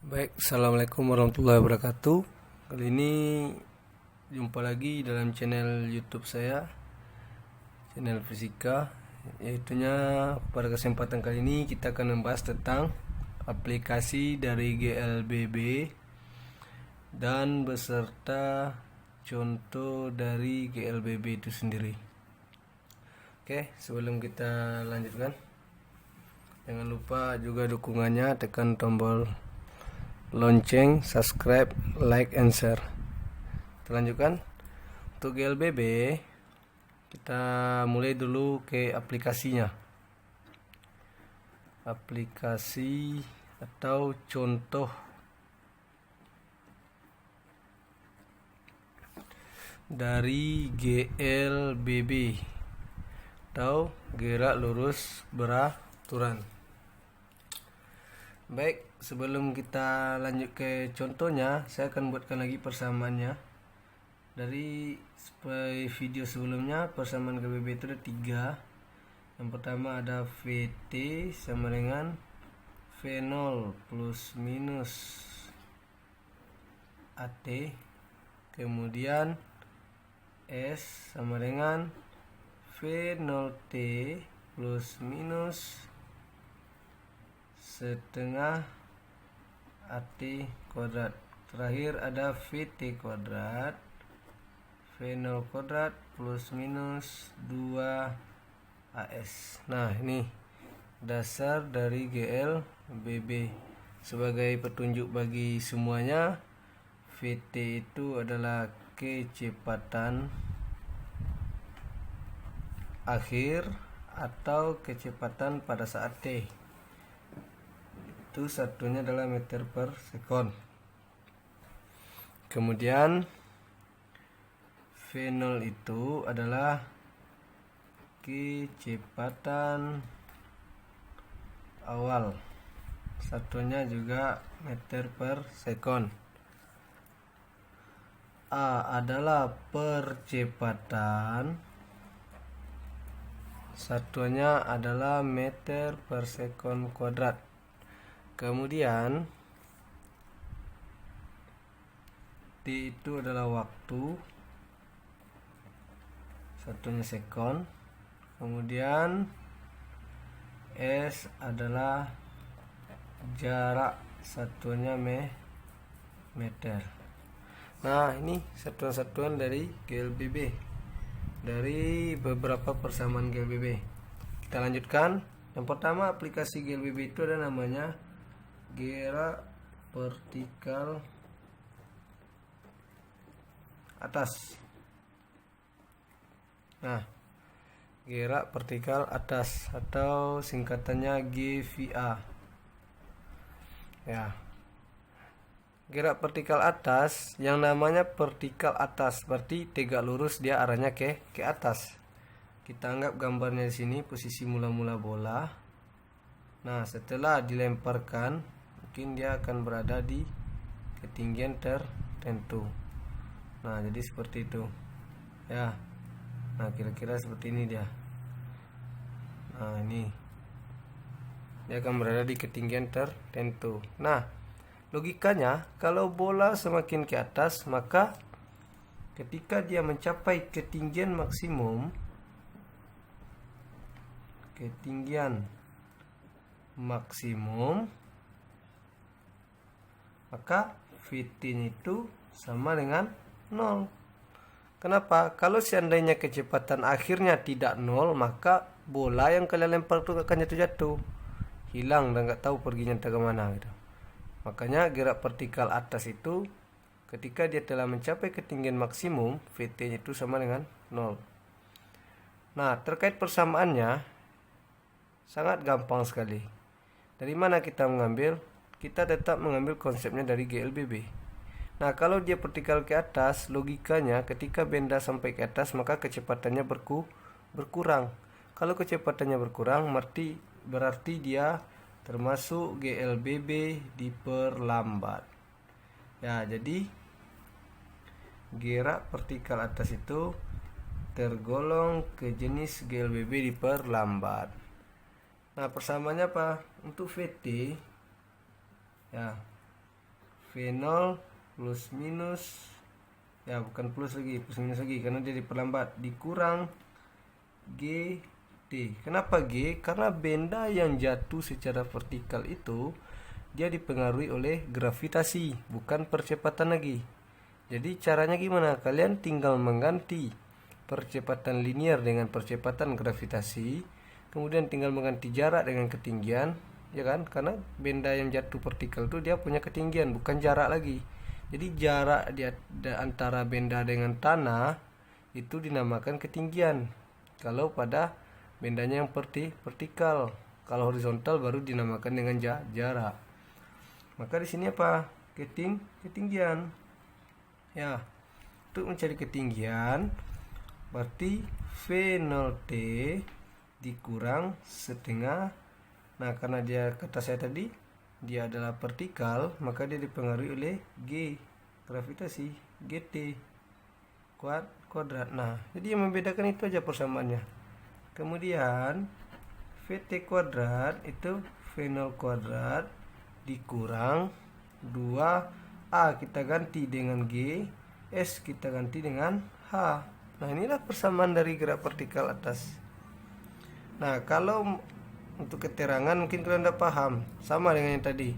Baik, assalamualaikum warahmatullahi wabarakatuh. Kali ini jumpa lagi dalam channel YouTube saya, channel Fisika. Yaitunya pada kesempatan kali ini kita akan membahas tentang aplikasi dari GLBB dan beserta contoh dari GLBB itu sendiri. Oke, sebelum kita lanjutkan, jangan lupa juga dukungannya, tekan tombol lonceng, subscribe, like, and share. Kita lanjutkan. Untuk GLBB, kita mulai dulu ke aplikasinya. Aplikasi atau contoh dari GLBB atau gerak lurus beraturan. Baik, sebelum kita lanjut ke contohnya, saya akan buatkan lagi persamaannya. Dari video sebelumnya, persamaan GLBB itu ada 3. Yang pertama ada VT sama dengan V0 plus minus AT. Kemudian S sama dengan V0T plus minus setengah AT kuadrat. Terakhir ada VT kuadrat V0 kuadrat plus minus 2 AS. Nah, ini dasar dari GLBB. Sebagai petunjuk bagi semuanya, VT itu adalah kecepatan akhir atau kecepatan pada saat T. Itu satunya adalah meter per sekon. Kemudian V0 itu adalah kecepatan awal, satunya juga meter per sekon. A adalah percepatan, satunya adalah meter per sekon kuadrat. Kemudian T itu adalah waktu, satunya sekon. Kemudian S adalah jarak, satunya meter. Nah, ini satuan-satuan dari GLBB, dari beberapa persamaan GLBB. Kita lanjutkan. Yang pertama, aplikasi GLBB itu ada namanya gerak vertikal atas. Nah, gerak vertikal atas atau singkatannya GVA. Ya. Gerak vertikal atas, yang namanya vertikal atas berarti tegak lurus, dia arahnya ke atas. Kita anggap gambarnya di sini posisi mula-mula bola. Nah, setelah dilemparkan, mungkin dia akan berada di ketinggian tertentu. Nah, jadi seperti itu. Ya. Nah, kira-kira seperti ini dia. Nah, ini. Dia akan berada di ketinggian tertentu. Nah, logikanya kalau bola semakin ke atas, maka ketika dia mencapai ketinggian maksimum, maka VT-nya itu sama dengan 0. Kenapa? Kalau seandainya kecepatan akhirnya tidak 0, maka bola yang kalian lempar itu akan jatuh-jatuh, hilang dan nggak tahu perginya entah kemana gitu. Makanya gerak vertikal atas itu ketika dia telah mencapai ketinggian maksimum, VT-nya itu sama dengan 0. Nah, terkait persamaannya sangat gampang sekali. Dari mana kita mengambil? Kita tetap mengambil konsepnya dari GLBB. Nah, kalau dia vertikal ke atas, logikanya ketika benda sampai ke atas, maka kecepatannya berkurang. Kalau kecepatannya berkurang, berarti dia termasuk GLBB diperlambat. Ya, jadi gerak vertikal atas itu tergolong ke jenis GLBB diperlambat. Nah, persamaannya apa? Untuk VT, ya, V0 plus minus, ya bukan plus minus lagi karena dia diperlambat, dikurang GT. Kenapa G? Karena benda yang jatuh secara vertikal itu dia dipengaruhi oleh gravitasi, bukan percepatan lagi. Jadi caranya gimana? Kalian tinggal mengganti percepatan linear dengan percepatan gravitasi, kemudian tinggal mengganti jarak dengan ketinggian, ya kan? Karena benda yang jatuh vertikal itu dia punya ketinggian, bukan jarak lagi. Jadi jarak di antara benda dengan tanah itu dinamakan ketinggian. Kalau pada bendanya yang vertikal, kalau horizontal baru dinamakan dengan jarak. Maka di sini apa? Ketinggian. Ya, untuk mencari ketinggian berarti V0T dikurang setengah. Nah, karena dia kata saya tadi dia adalah vertikal, maka dia dipengaruhi oleh G, gravitasi, GT kuadrat. Nah, jadi yang membedakan itu aja persamaannya. Kemudian VT kuadrat itu V0 kuadrat dikurang 2A kita ganti dengan G, S kita ganti dengan H. Nah, inilah persamaan dari gerak vertikal atas. Nah, kalau untuk keterangan mungkin kalian udah paham, sama dengan yang tadi.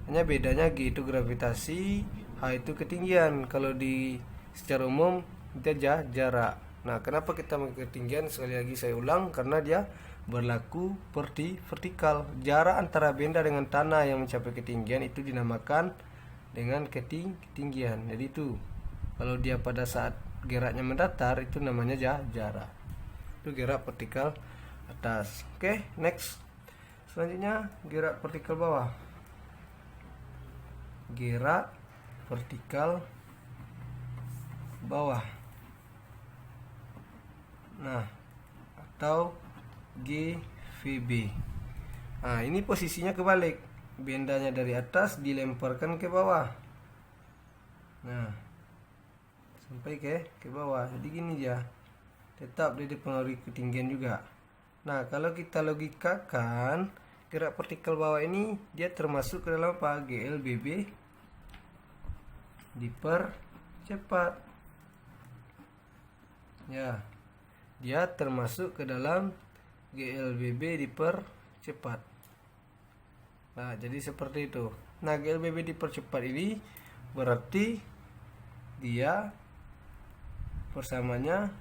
Hanya bedanya G itu gravitasi, H itu ketinggian. Kalau di secara umum kita jarak. Nah, kenapa kita pakai ketinggian? Sekali lagi saya ulang, karena dia berlaku vertikal. Jarak antara benda dengan tanah yang mencapai ketinggian itu dinamakan dengan ketinggian. Jadi itu kalau dia pada saat geraknya mendatar itu namanya jarak. Itu gerak vertikal atas. Oke, next. Selanjutnya gerak vertikal bawah. Gerak vertikal bawah. Nah, atau GVB. Nah, ini posisinya kebalik. Bendanya dari atas dilemparkan ke bawah. Nah, sampai ke bawah. Jadi gini ya. Tetap dia dipengaruhi ketinggian juga. Nah, kalau kita logikakan, gerak vertikal bawah ini dia termasuk ke dalam apa? GLBB dipercepat. Ya. Dia termasuk ke dalam GLBB dipercepat. Nah, jadi seperti itu. Nah, GLBB dipercepat ini berarti dia persamanya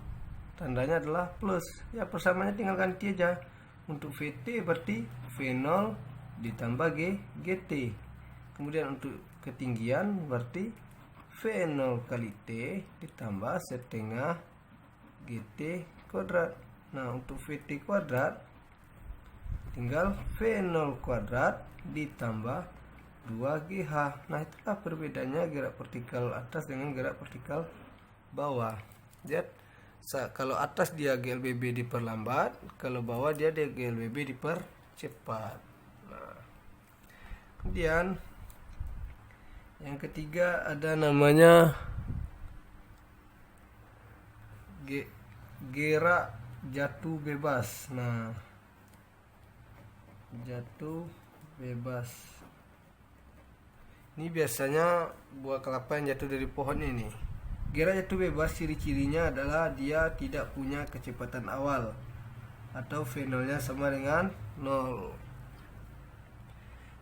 tandanya adalah plus. Ya, persamanya tinggal ganti aja. Untuk VT berarti V0 ditambah GT. Kemudian untuk ketinggian berarti V0 kali T ditambah setengah GT kuadrat. Nah, untuk VT kuadrat tinggal V0 kuadrat ditambah 2GH. Nah, itulah perbedaannya gerak vertikal atas dengan gerak vertikal bawah. Lihat, kalau atas dia GLBB diperlambat, kalau bawah dia GLBB dipercepat. Nah, kemudian yang ketiga ada namanya gerak jatuh bebas. Nah, jatuh bebas ini biasanya buah kelapa yang jatuh dari pohon ini. Gerak jatuh bebas ciri-cirinya adalah dia tidak punya kecepatan awal atau V0-nya sama dengan 0.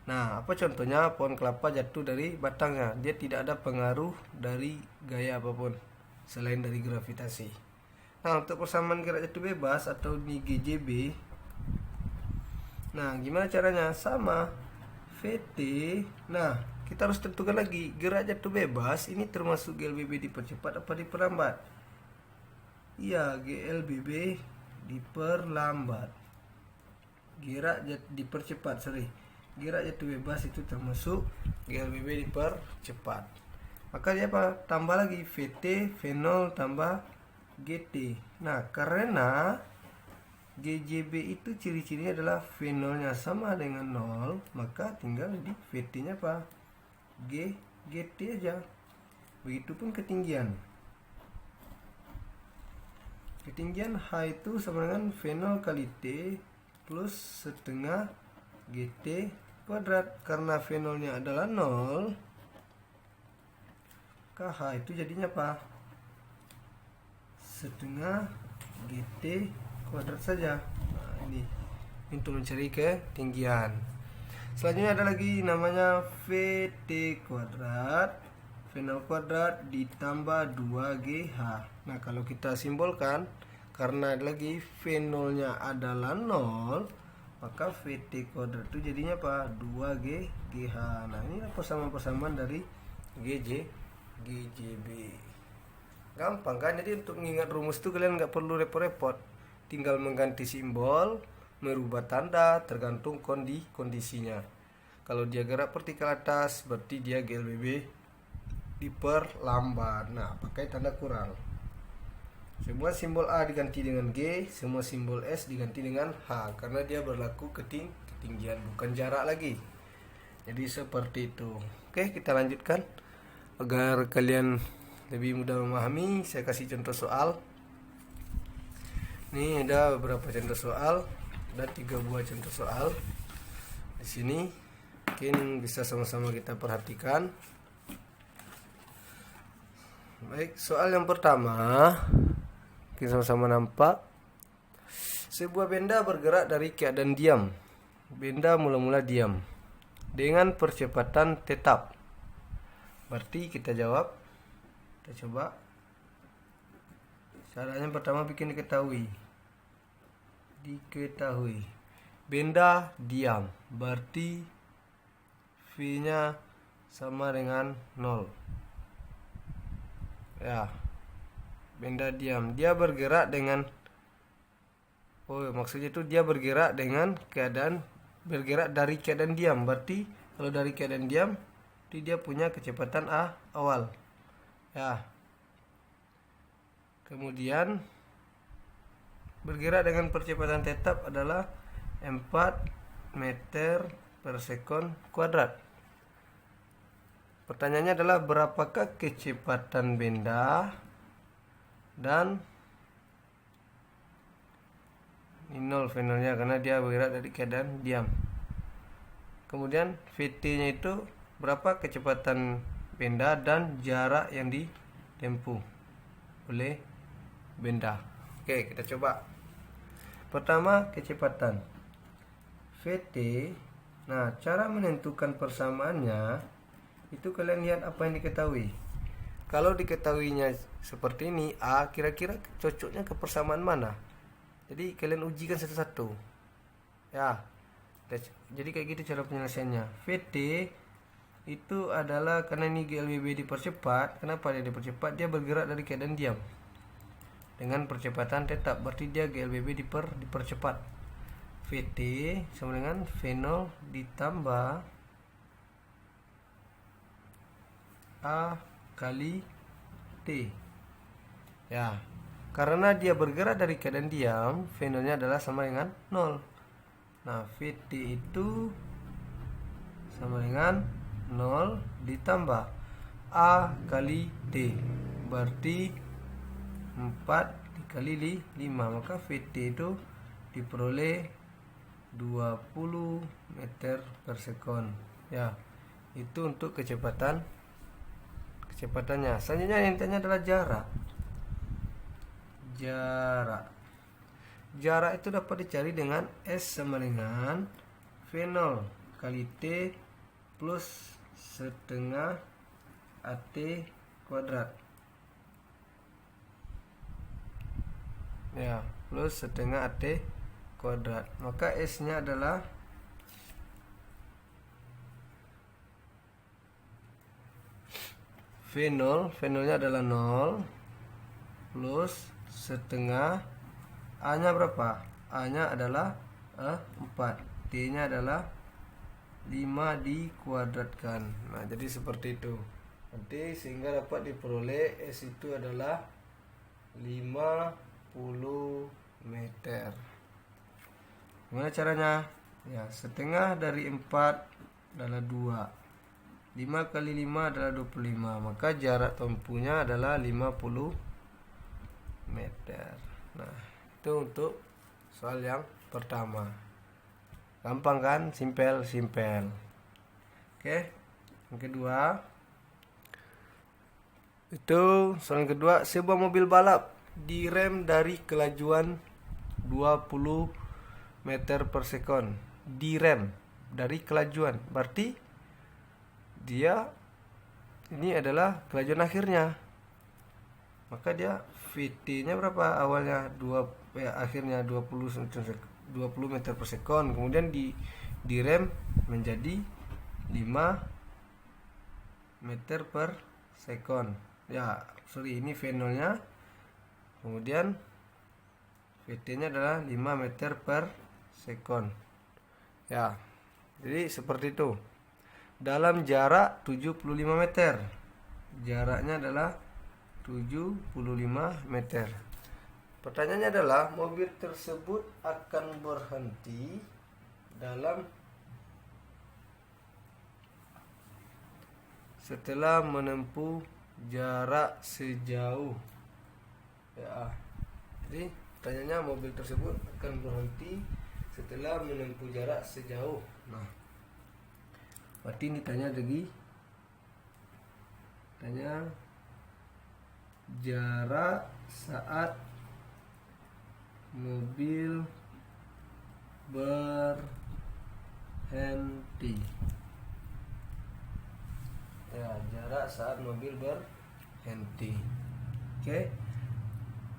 Nah, apa contohnya? Pohon kelapa jatuh dari batangnya, dia tidak ada pengaruh dari gaya apapun selain dari gravitasi. Nah, untuk persamaan gerak jatuh bebas atau di GJB, nah gimana caranya? Sama VT. Nah, kita harus tentukan lagi gerak jatuh bebas ini termasuk GLBB dipercepat apa diperlambat? Iya, GLBB diperlambat. Gerak dipercepat, gerak jatuh bebas itu termasuk GLBB dipercepat. Maka dia apa? Tambah lagi VT V0 tambah GT. Nah, karena GJB itu ciri-cirinya adalah V0-nya sama dengan 0, maka tinggal di VT-nya apa? GT aja. Begitupun ketinggian. Ketinggian H itu sama dengan V0 kali T plus setengah GT kuadrat. Karena V0-nya adalah 0, maka H itu jadinya apa? Setengah GT kuadrat saja. Nah, ini untuk mencari ketinggian. Selanjutnya ada lagi namanya VT kuadrat, V0 kuadrat ditambah 2GH. Nah, kalau kita simbolkan, karena lagi V0-nya adalah 0, maka VT kuadrat itu jadinya apa? 2GH. Nah, ini persamaan-persamaan dari GJB. Gampang kan? Jadi untuk mengingat rumus itu kalian nggak perlu repot-repot. Tinggal mengganti simbol, merubah tanda tergantung kondisinya. Kalau dia gerak vertikal atas, berarti dia GLBB diperlambat. Nah, pakai tanda kurang. Semua simbol A diganti dengan G, semua simbol S diganti dengan H, karena dia berlaku ketinggian, bukan jarak lagi. Jadi seperti itu. Oke, kita lanjutkan agar kalian lebih mudah memahami. Saya kasih contoh soal. Ini ada beberapa contoh soal, ada 3 buah contoh soal. Di sini mungkin bisa sama-sama kita perhatikan. Baik, soal yang pertama. Kita sama-sama nampak. Sebuah benda bergerak dari keadaan diam. Benda mula-mula diam dengan percepatan tetap. Berarti kita jawab. Kita coba. Caranya pertama bikin diketahui. Benda diam. Berarti V-nya sama dengan 0. Ya. Benda diam, dia bergerak dengan maksudnya itu dia bergerak dari keadaan diam. Berarti kalau dari keadaan diam, dia punya kecepatan awal. Ya. Kemudian bergerak dengan percepatan tetap adalah 4 meter per sekon kuadrat. Pertanyaannya adalah berapakah kecepatan benda? Dan ini 0 V0-nya karena dia bergerak dari keadaan diam. Kemudian VT-nya itu berapa kecepatan benda dan jarak yang ditempuh oleh benda. Oke, kita coba. Pertama, kecepatan VT. Nah, cara menentukan persamaannya itu kalian lihat apa yang diketahui. Kalau diketahuinya seperti ini, A kira-kira cocoknya ke persamaan mana? Jadi kalian ujikan satu-satu. Ya. Jadi kayak gitu cara penyelesaiannya. VT itu adalah karena ini GLBB dipercepat. Kenapa dia dipercepat? Dia bergerak dari keadaan diam dengan percepatan tetap. Berarti dia GLBB dipercepat. VT sama dengan V0 ditambah A kali T. Ya, karena dia bergerak dari keadaan diam, V0-nya adalah sama dengan 0. Nah, VT itu sama dengan 0 ditambah A kali T. Berarti 4 dikali 5. Maka VT itu diperoleh 20 meter per sekon. Ya, itu untuk kecepatannya. Selanjutnya yang ditanya adalah jarak. Jarak itu dapat dicari dengan S sama dengan V0 kali T plus setengah AT kuadrat. Ya, plus setengah AT kuadrat. Maka S-nya adalah V0, V0-nya adalah 0 plus setengah A-nya berapa? A-nya adalah 4, T-nya adalah 5 dikuadratkan. Nah, jadi seperti itu. Nanti sehingga dapat diperoleh S itu adalah 50 meter. Gimana caranya? Ya, setengah dari 4 adalah 2. 5 kali 5 adalah 25. Maka jarak tempuhnya adalah 50 meter. Nah, itu untuk soal yang pertama. Gampang kan? Simpel. Oke. Yang kedua, Itu soal kedua, sebuah mobil balap direm dari kelajuan 20 meter per sekon. Direm dari kelajuan, berarti dia ini adalah kelajuan akhirnya. Maka dia VT-nya berapa? Awalnya akhirnya 20 meter per sekon, kemudian direm menjadi 5 meter per sekon. Ya, sorry, ini V0-nya. Kemudian VT-nya adalah 5 meter per sekon. Ya, jadi seperti itu. Dalam jarak 75 meter. Jaraknya adalah 75 meter. Pertanyaannya adalah, mobil tersebut akan berhenti dalam setelah menempuh jarak sejauh. Ya, jadi pertanyaannya, mobil tersebut akan berhenti setelah menempuh jarak sejauh. Nah, berarti ini tanya jarak saat mobil berhenti. Ya, jarak saat mobil berhenti. Oke.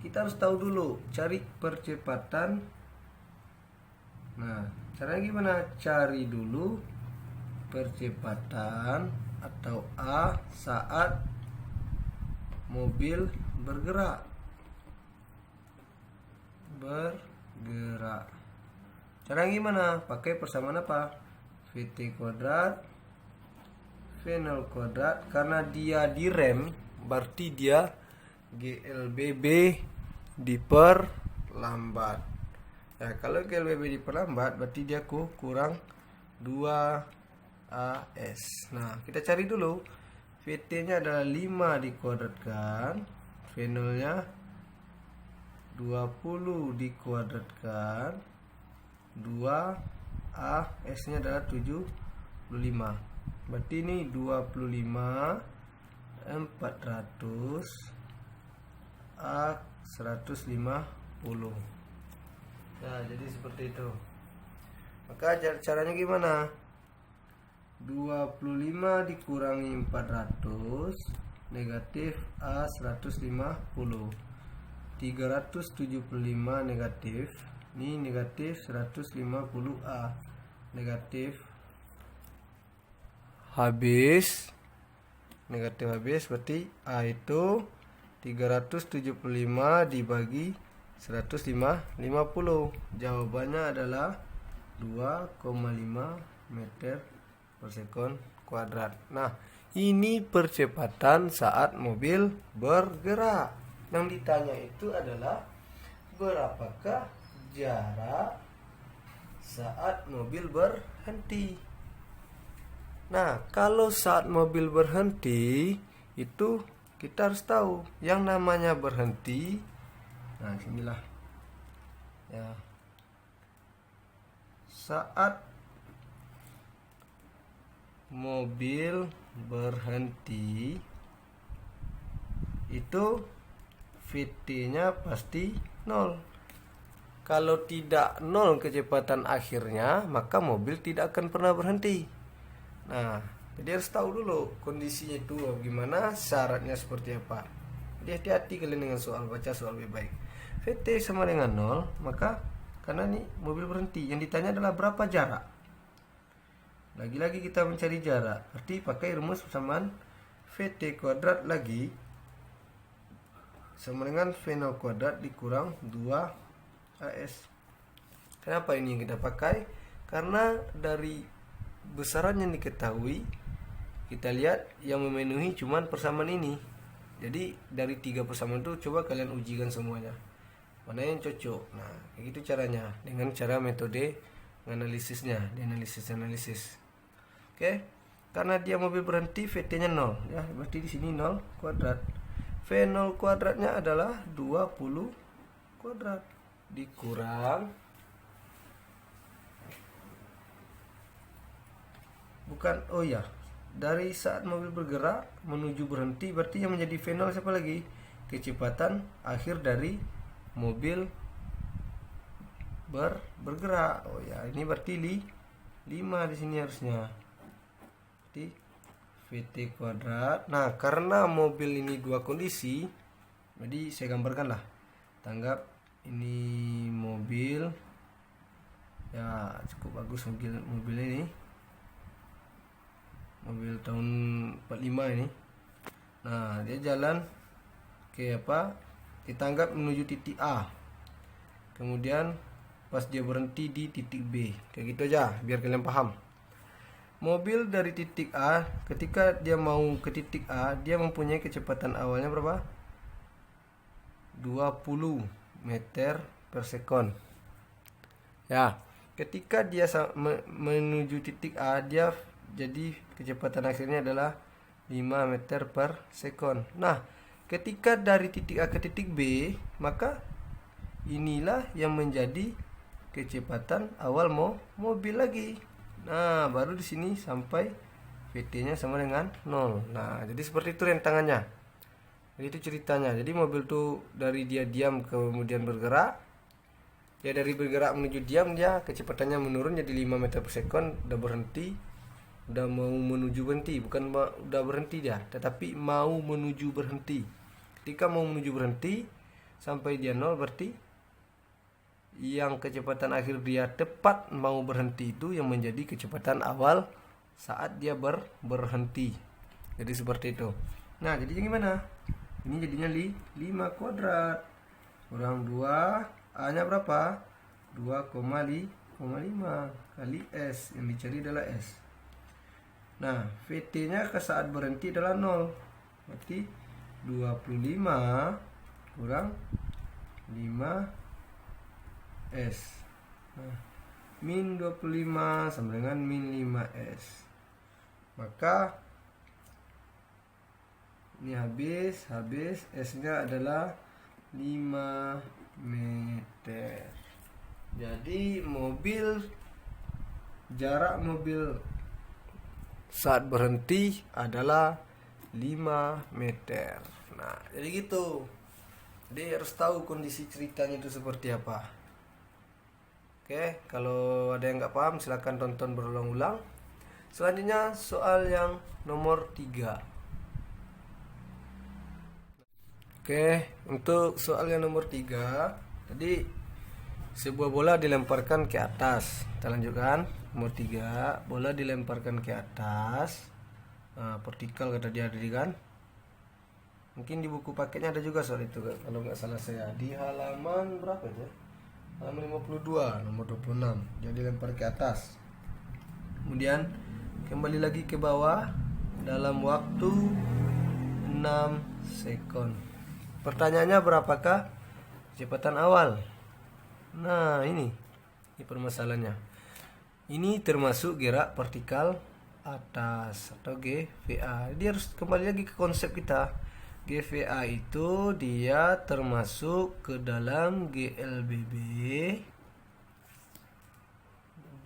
Kita harus tahu dulu cari percepatan. Nah, caranya gimana? Cari dulu percepatan atau A saat mobil bergerak. Cara gimana? Pakai persamaan apa? VT kuadrat V0 kuadrat. Karena dia direm, berarti dia GLBB diperlambat. Ya, kalau GLBB diperlambat berarti dia kurang 2AS. Nah, kita cari dulu. VT-nya adalah 5 dikuadratkan, V0-nya 20 dikuadratkan, 2AS-nya adalah 75. Berarti ini 25 400 A 150. Nah, jadi seperti itu. Maka caranya gimana? 25 dikurangi 400 negatif A 150. 375 negatif. Ini negatif 150A. Negatif habis. Negatif habis berarti A itu 375 dibagi 150. Jawabannya adalah 2,5 meter per sekon kuadrat. Nah, ini percepatan saat mobil bergerak. Yang ditanya itu adalah berapakah jarak saat mobil berhenti. Nah, kalau saat mobil berhenti itu kita harus tahu yang namanya berhenti. Nah, inilah ya. Saat mobil berhenti itu VT-nya pasti 0. Kalau tidak 0 kecepatan akhirnya, maka mobil tidak akan pernah berhenti. Nah, jadi harus tahu dulu kondisinya itu gimana, syaratnya seperti apa. Jadi hati-hati kalian dengan soal, baca soal baik-baik. VT sama dengan 0, maka karena ini mobil berhenti, yang ditanya adalah berapa jarak. Lagi-lagi kita mencari jarak, berarti pakai rumus persamaan VT kuadrat lagi sama dengan V0 kuadrat dikurang 2AS. Kenapa ini yang kita pakai? Karena dari besaran yang diketahui, kita lihat yang memenuhi cuman persamaan ini. Jadi dari 3 persamaan itu coba kalian ujikan semuanya, mana yang cocok. Nah, kayak gitu caranya, dengan cara metode analisisnya, di analisis. Oke. Karena dia mobil berhenti, VT-nya 0 ya, berarti di sini 0 kuadrat. V0 kuadratnya adalah 20 kuadrat dikurang, bukan, oh ya, dari saat mobil bergerak menuju berhenti, berarti yang menjadi V0 siapa lagi? Kecepatan akhir dari mobil bergerak. Oh ya, ini berarti 5 di sini harusnya. Berarti VT kuadrat. Nah, karena mobil ini dua kondisi, jadi saya gambarkan lah. Tanggap ini mobil. Ya, cukup bagus mobil ini. Mobil tahun 45 ini. Nah, dia jalan ke ditanggap menuju titik A. Kemudian pas dia berhenti di titik B. Kayak gitu aja biar kalian paham. Mobil dari titik A, ketika dia mau ke titik A, dia mempunyai kecepatan awalnya berapa? 20 meter per sekon. Ya, ketika dia menuju titik A, dia jadi kecepatan akhirnya adalah 5 meter per sekon. Nah, ketika dari titik A ke titik B, maka inilah yang menjadi kecepatan awal mobil lagi. Nah, baru di sini sampai VT-nya sama dengan 0. Nah, jadi seperti itu rentangannya. Jadi itu ceritanya. Jadi mobil tuh dari dia diam kemudian bergerak. Ya dari bergerak menuju diam, dia kecepatannya menurun jadi 5 meter per sekon, udah berhenti. Udah mau menuju berhenti, bukan udah berhenti dia, tetapi mau menuju berhenti. Ketika mau menuju berhenti sampai dia 0, berarti yang kecepatan akhir dia tepat mau berhenti itu yang menjadi kecepatan awal saat dia berhenti. Jadi seperti itu. Nah, jadinya gimana? Ini jadinya 5 kuadrat kurang 2, A-nya berapa? 2,5 kali S, yang dicari adalah S. Nah, VT-nya ke saat berhenti adalah 0. Berarti 25 kurang 5 S. Nah, min 25 sama dengan min 5S. Maka ini habis S-nya adalah 5 meter. Jadi jarak mobil saat berhenti adalah 5 meter. Nah, jadi gitu. Jadi harus tahu kondisi ceritanya itu seperti apa. Oke, kalau ada yang nggak paham silahkan tonton berulang-ulang. Selanjutnya soal yang nomor 3. Oke, untuk soal yang nomor 3, tadi sebuah bola dilemparkan ke atas. Kita lanjutkan. Nomor 3, bola dilemparkan ke atas. Nah, vertikal kata dia tadi kan. Mungkin di buku paketnya ada juga soal itu kan, kalau nggak salah saya. Di halaman berapa ya? Halaman 52, nomor 26. Jadi lempar ke atas. Kemudian kembali lagi ke bawah dalam waktu 6 sekon. Pertanyaannya berapakah kecepatan awal? Nah, ini permasalahannya. Ini termasuk gerak vertikal atas atau GVA. Dia harus kembali lagi ke konsep kita. GVA itu dia termasuk ke dalam GLBB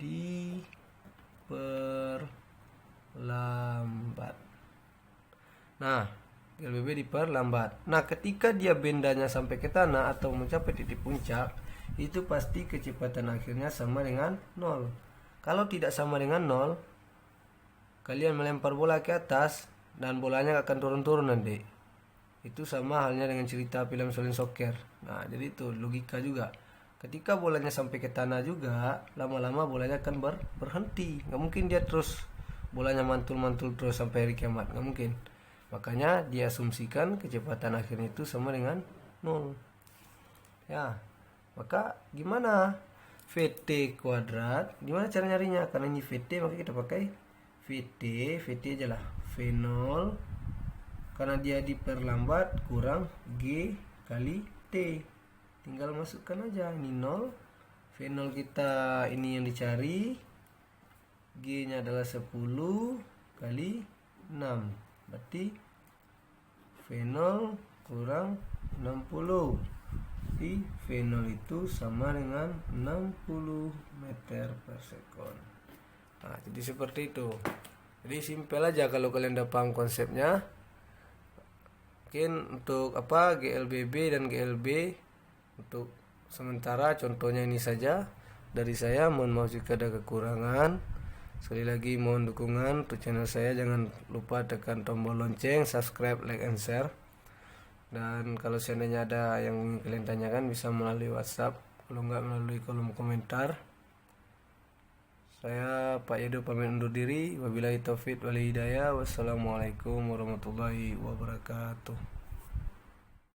diperlambat. Nah, GLBB diperlambat. Nah, ketika dia bendanya sampai ke tanah atau mencapai titik puncak, itu pasti kecepatan akhirnya sama dengan 0. Kalau tidak sama dengan 0, kalian melempar bola ke atas dan bolanya akan turun-turun nanti. Itu sama halnya dengan cerita film Shaolin Soccer. Nah, jadi itu logika juga. Ketika bolanya sampai ke tanah juga, lama-lama bolanya akan berhenti. Nggak mungkin dia terus bolanya mantul-mantul terus sampai hari kiamat. Nggak mungkin. Makanya diasumsikan kecepatan akhirnya itu sama dengan 0. Ya, maka gimana? VT kuadrat. Gimana cara nyarinya? Karena ini VT, maka kita pakai VT aja lah. V0 karena dia diperlambat kurang G kali T. Tinggal masukkan aja, ini 0. V0 kita ini yang dicari. G nya adalah 10 kali 6. Berarti V0 kurang 60. Jadi V0 itu sama dengan 60 meter per sekon. Nah, jadi seperti itu. Jadi simpel aja kalau kalian udah paham konsepnya. Mungkin untuk GLBB dan GLB untuk sementara contohnya ini saja dari saya. Mohon maaf jika ada kekurangan. Sekali lagi mohon dukungan untuk channel saya. Jangan lupa tekan tombol lonceng, subscribe, like, and share. Dan kalau seandainya ada yang ingin kalian tanyakan bisa melalui WhatsApp, kalau nggak melalui kolom komentar. Saya Pak Yedo pamit undur diri. Wabillahi taufik wal hidayah. Wassalamualaikum warahmatullahi wabarakatuh.